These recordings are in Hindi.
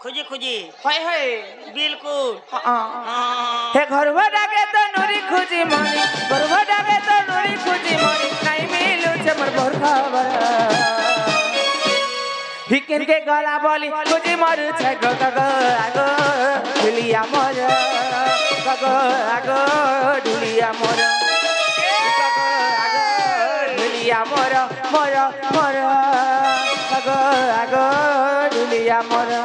खुजी खुजी हाय हाय बिल्कुल हे घर डाके तो नुरी खुजी मनी घर डाके तो नुरी खुजी मनी नहीं मिलू छे मोर भोर खबर हिकिन के गला बोली खुजी मरु छे गो गो आगो ढुलिया मोर गो आगो ढुलिया मोर गो आगो ढुलिया मोर मोर मोर गो आगो ढुलिया मोर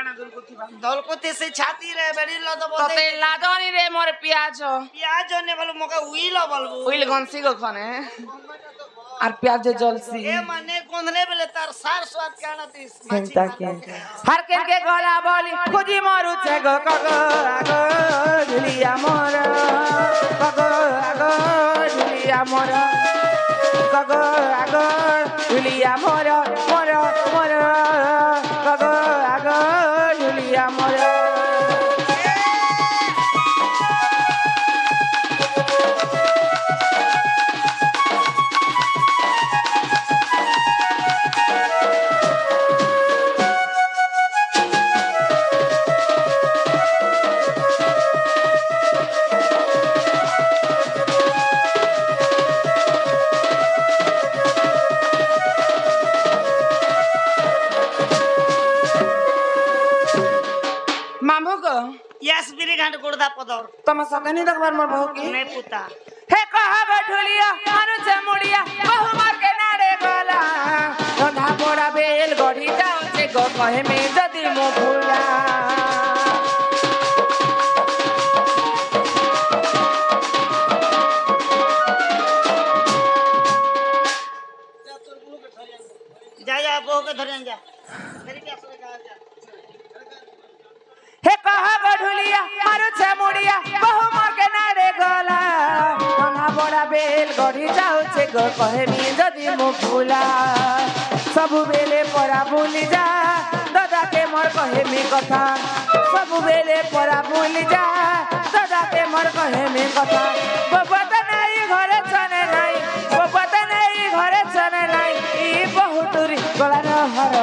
दलपति से छाती रे बेड़ी लो तो बोलते तते लादनी रे मोर प्याज ने बोलो मका उइलो बोलबो उइल गंसी गो खने আর পেঁয়াজ জলসি এ মানে কোননে বলে তার সার স্বাদ কানাতিস হেনতা কে হার কেন কে গলা বলি খুজি মরু ছে গো গো আগো ঢুলিয়া মোর গো আগো ঢুলিয়া মোর গো আগো ঢুলিয়া মোর মোর মোর গো আগো ঢুলিয়া মোর गुड़दा पदर तमा सतनी देखबार मोर बहु की नहीं पुता हे कहा गठुलिया मानु छे मुड़िया बहु मार के नारे गला रंधा पोड़ा बेल गढ़ी जाऊ छे गो कहे में जदी मो भूला जा बहु के धरियन जा धरि के असरे का जा हे कहा गठुलिया मारू छे मुड़िया बहु मार के नारे गला रंधा पोड़ा बेल गढ़ी जाऊ छे गो कहे में जदी मो भूला सब बेले परा भूली जा दादा के मोर कहे में कथा सब बेले परा भूली जा दादा के मोर कहे में कथा बबत नहीं घरे चने नहीं बबत नहीं घरे चने नहीं ई बहुतुरी गला हर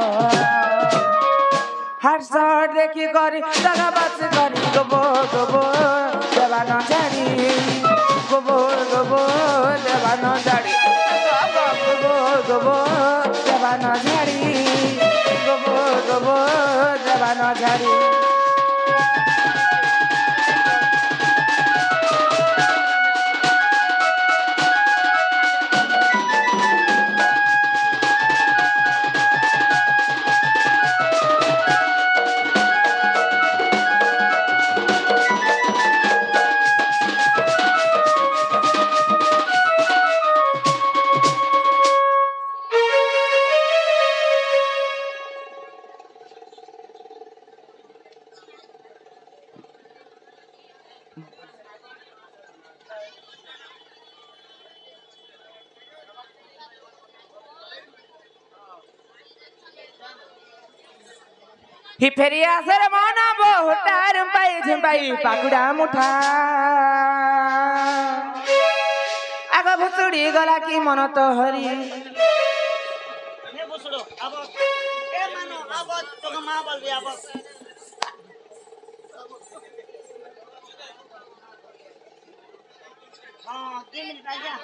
हर सर देखी करी दादा बात करी गोबो गोबो देवा न जानी गोबो गोबो देवा न जानी गोबो गोबो देवा न जानी गोबो गोबो देवा न जानी हि फेरिया सर मना बहुटार पाई झंपाई पाकुड़ा मुठा आगो भुसुड़ी गला की मन तो हरी ने बुसड़ो अब ए मानो अब तो मां बोल दिया अब हां 2 मिनट आ जा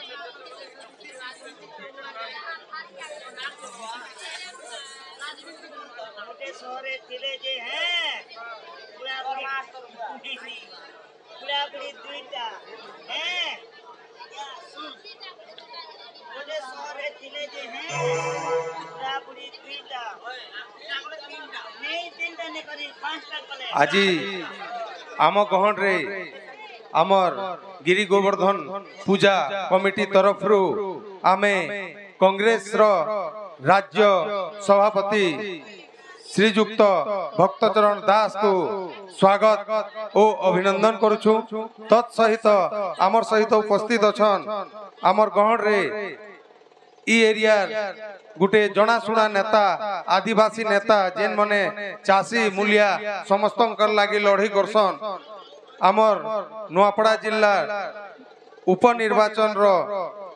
मोटे सोरे तिले जे हैं पूरा पूरी दुईटा हैं मोटे सोरे तिले जे हैं पूरा पूरी दुईटा नहीं करी फास्ट कर पले আজি आम गहन रे आमर गिरी गोवर्धन पूजा कमिटी तरफ आमे कांग्रेस रो राज्य सभापति श्रीजुक्त भक्तचरण दास को स्वागत और अभिनंदन करुछु। तत्सहित आमर सहित उपस्थित अछन आमर गहन रे ई एरिया गुटे जनाशुना नेता आदिवासी नेता जेन मने चाषी मूलिया समस्त लगी लड़ई करसन आमर नुआपड़ा जिला उपनिर्वाचन रो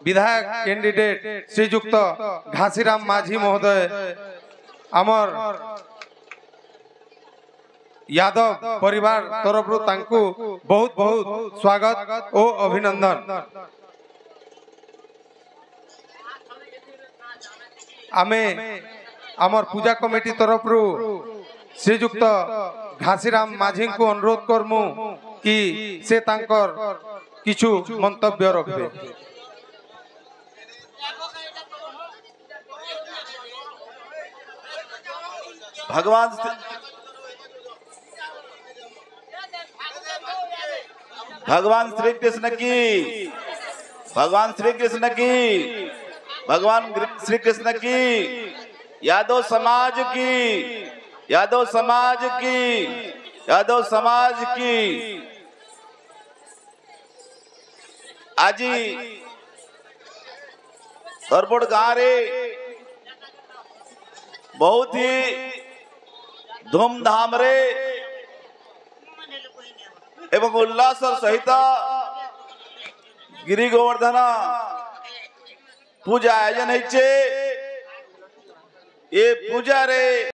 विधायक कैंडिडेट श्रीजुक्त घासीराम माझी महोदय आमर यादव परिवार तरफ तांकु बहुत बहुत स्वागत और अभिनंदन। आमे आमर पूजा कमिटी तरफ श्रीजुक्त घासीराम माझी को अनुरोध करमु कि से तांकर किछु मंतव्य रखबे। भगवान श्री कृष्ण की भगवान श्री कृष्ण की भगवान श्री कृष्ण की यादव समाज की यादव समाज की यादव समाज की आज सरबोड़ गाँव रे बहुत ही धूमधाम रे एवं उल्लास सहित गिरी गोवर्धन पूजा आयोजन है। ये पूजा रे